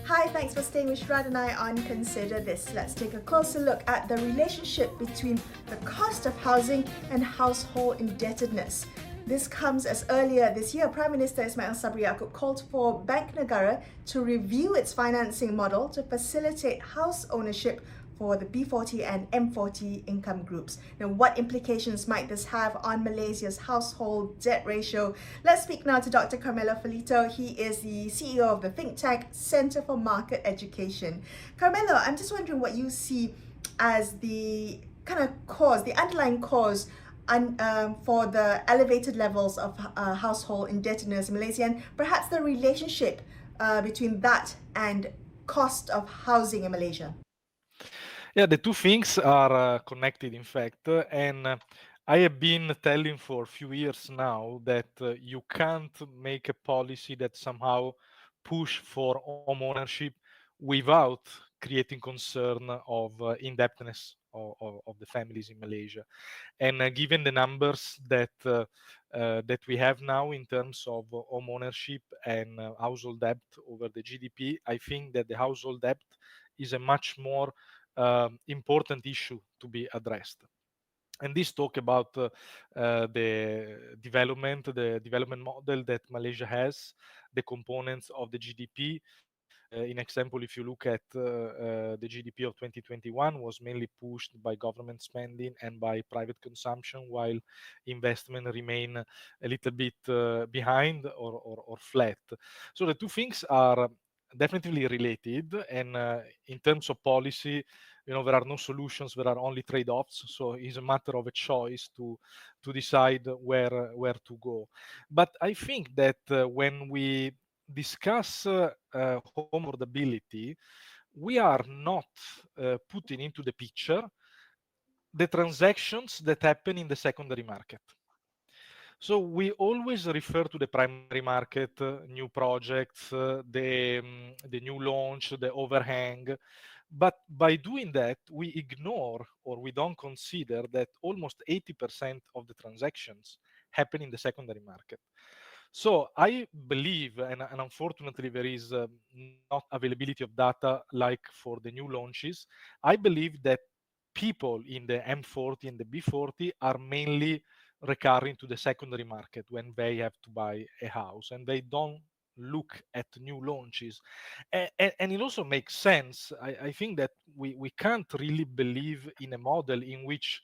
Hi, thanks for staying with Sharaad and I on Consider This. Let's take a closer look at the relationship between the cost of housing and household indebtedness. This comes as earlier this year, Prime Minister Ismail Sabri Yaakob called for Bank Negara to review its financing model to facilitate house ownership for the B40 and M40 income groups. Now, what implications might this have on Malaysia's household debt ratio? Let's speak now to Dr. Carmelo Ferlito. He is the CEO of the think tank Centre for Market Education. Carmelo, I'm just wondering what you see as the kind of cause, the underlying cause for the elevated levels of household indebtedness in Malaysia, and perhaps the relationship between that and cost of housing in Malaysia. Yeah, the two things are connected, in fact, and I have been telling for a few years now that you can't make a policy that somehow push for home ownership without creating concern of indebtedness of the families in Malaysia. And given the numbers that we have now in terms of home ownership and household debt over the GDP, I think that the household debt is a much more important issue to be addressed. And this talk about the development model that Malaysia has, the components of the GDP. In example, if you look at the GDP of 2021 was mainly pushed by government spending and by private consumption, while investment remain a little bit behind or flat. So the two things are definitely related, and in terms of policy, there are no solutions, there are only trade-offs. So it's a matter of a choice to decide where to go. But I think that when we discuss home affordability, we are not putting into the picture the transactions that happen in the secondary market. So we always refer to the primary market, new projects, the new launch, the overhang. But by doing that, we ignore or we don't consider that almost 80% of the transactions happen in the secondary market. So I believe, and unfortunately there is not availability of data like for the new launches, I believe that people in the M40 and the B40 are mainly recurring to the secondary market when they have to buy a house, and they don't look at new launches. And it also makes sense. I think that we can't really believe in a model in which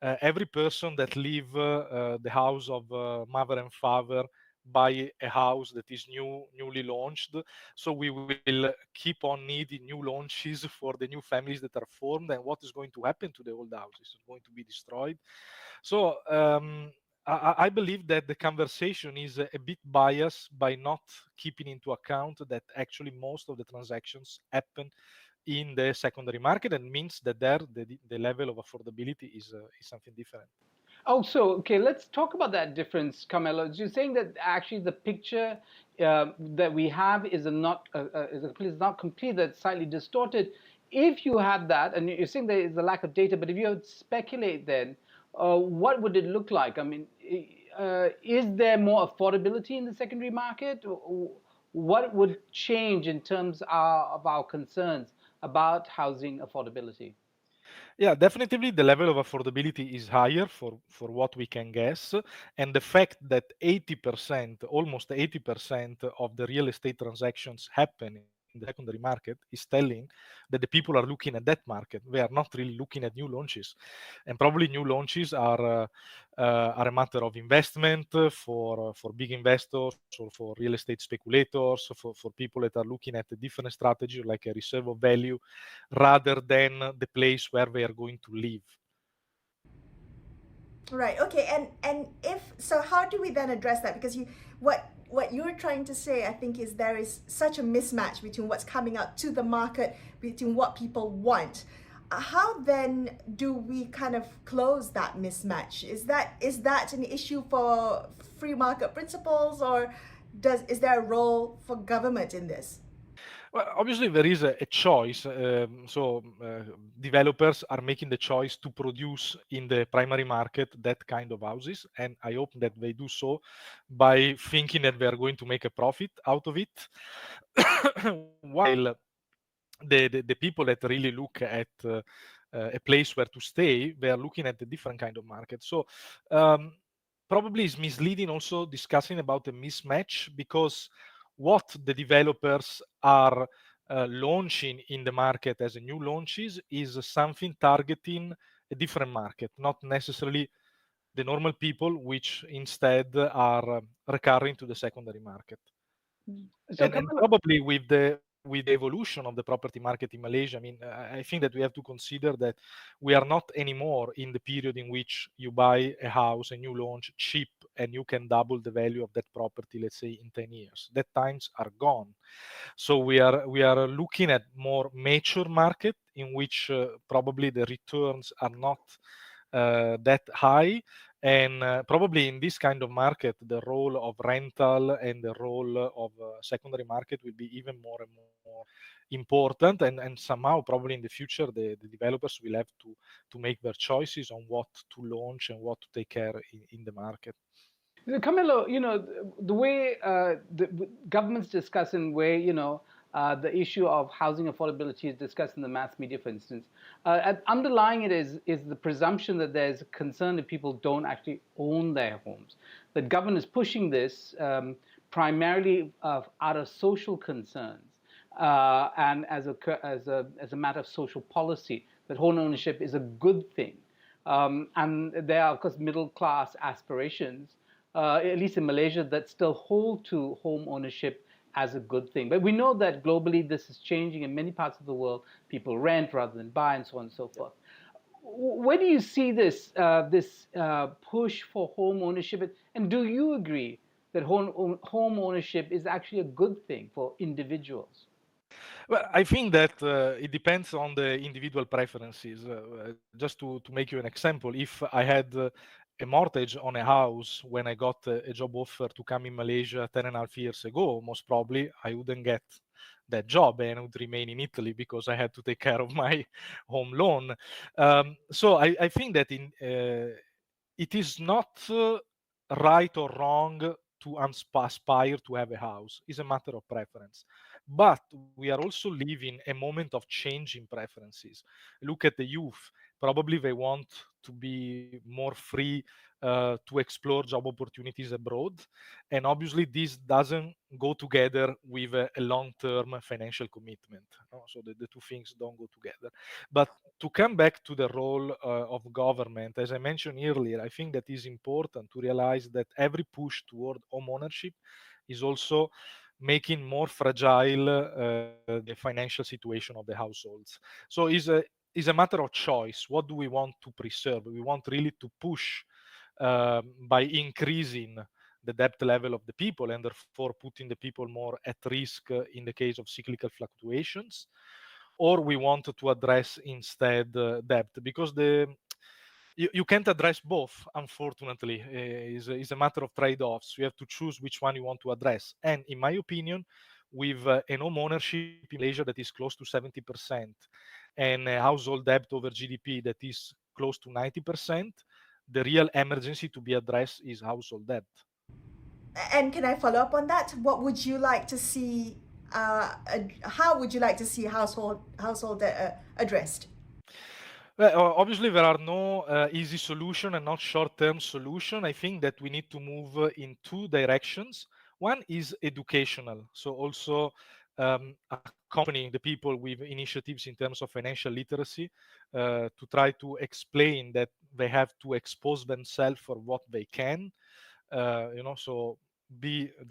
every person that leave the house of mother and father buy a house that is newly launched. So we will keep on needing new launches for the new families that are formed. And what is going to happen to the old houses? It's going to be destroyed. So I believe that the conversation is a bit biased by not keeping into account that actually most of the transactions happen in the secondary market, and means that there the level of affordability is something different. Oh, so okay, let's talk about that difference, Carmelo. You're saying that actually the picture that we have is not complete, that's slightly distorted. If you had that, and you're saying there is a lack of data, but if you would speculate, then what would it look like? I mean, is there more affordability in the secondary market? What would change in terms of our concerns about housing affordability? Yeah, definitely the level of affordability is higher for what we can guess. And the fact that 80%, almost 80% of the real estate transactions happen in the secondary market is telling that the people are looking at that market. They are not really looking at new launches. And probably new launches are a matter of investment for big investors or for real estate speculators, for people that are looking at a different strategy, like a reserve of value, rather than the place where they are going to live. Right. Okay. And if so, how do we then address that? Because what you're trying to say, I think, is there is such a mismatch between what's coming out to the market, between what people want. How then do we kind of close that mismatch? Is that an issue for free market principles, or is there a role for government in this? Well, obviously there is a choice. Developers are making the choice to produce in the primary market that kind of houses, and I hope that they do so by thinking that they are going to make a profit out of it. While the people that really look at a place where to stay, they are looking at a different kind of market. So probably is misleading also discussing about a mismatch, because what the developers are launching in the market as a new launches is something targeting a different market, not necessarily the normal people, which instead are recurring to the secondary market. So And Camilla, probably with the evolution of the property market in Malaysia, I mean, I think that we have to consider that we are not anymore in the period in which you buy a house, a new launch, cheap, and you can double the value of that property, let's say, in 10 years. That times are gone. So we are looking at more mature market in which probably the returns are not that high, and probably in this kind of market, the role of rental and the role of secondary market will be even more and more important. And somehow, probably in the future, the developers will have to make their choices on what to launch and what to take care in the market. Camilo, the way the governments discuss and where, the issue of housing affordability is discussed in the mass media, for instance, underlying it is the presumption that there's a concern that people don't actually own their homes. The government is pushing this primarily out of social concerns and as a matter of social policy, that home ownership is a good thing. And there are, of course, middle class aspirations, at least in Malaysia, that still hold to home ownership as a good thing. But we know that globally this is changing in many parts of the world. People rent rather than buy, and so on and so forth. Where do you see this push for home ownership? And do you agree that home ownership is actually a good thing for individuals? Well, I think that it depends on the individual preferences. Just to make you an example, if I had a mortgage on a house when I got a job offer to come in Malaysia 10.5 years ago, most probably I wouldn't get that job and I would remain in Italy because I had to take care of my home loan. So I think that it is not right or wrong to aspire to have a house. It's a matter of preference. But we are also living a moment of changing preferences. Look at the youth. Probably they want to be more free to explore job opportunities abroad. And obviously, this doesn't go together with a long-term financial commitment. No? So the two things don't go together. But to come back to the role of government, as I mentioned earlier, I think that is important to realize that every push toward home ownership is also making more fragile the financial situation of the households. So is a matter of choice. What do we want to preserve? We want really to push by increasing the debt level of the people and therefore putting the people more at risk in the case of cyclical fluctuations, or we want to address instead debt, because you can't address both, unfortunately. Is a matter of trade-offs. You have to choose which one you want to address. And in my opinion, with an home ownership in Malaysia that is close to 70% and a household debt over GDP that is close to 90%, the real emergency to be addressed is household debt. And can I follow up on that? What would you like to see? How would you like to see household debt addressed? Well, obviously, there are no easy solution and not short-term solution. I think that we need to move in two directions. One is educational, so also accompanying the people with initiatives in terms of financial literacy to try to explain that they have to expose themselves for what they can. So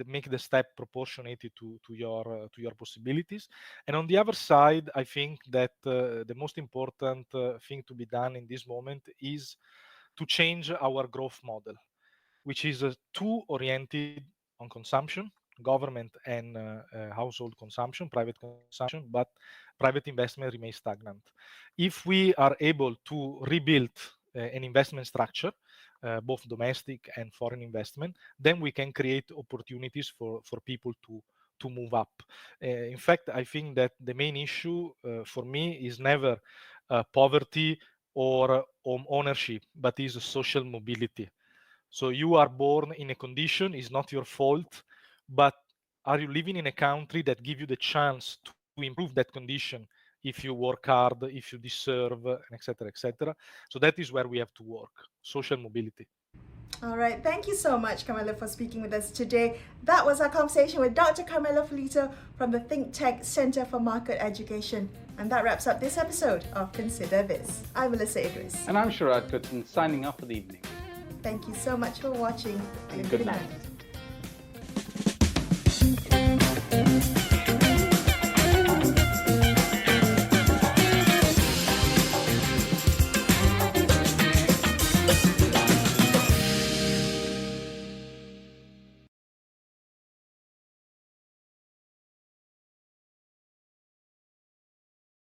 make the step proportionate to your possibilities. And on the other side, I think that the most important thing to be done in this moment is to change our growth model, which is too oriented on consumption, government and household consumption, private consumption, but private investment remains stagnant. If we are able to rebuild an investment structure, both domestic and foreign investment, then we can create opportunities for people to to move up. In fact, I think that the main issue for me is never poverty or home ownership, but is social mobility. So you are born in a condition, it's not your fault, but are you living in a country that give you the chance to improve that condition if you work hard, if you deserve, etc., etc. So that is where we have to work, social mobility. All right, thank you so much, Carmelo, for speaking with us today. That was our conversation with Dr. Carmelo Ferlito from the think tank Center for Market Education. And that wraps up this episode of Consider This. I'm Melisa Idris. And I'm Sharaad Kuttan, signing off for the evening. Thank you so much for watching, and good night.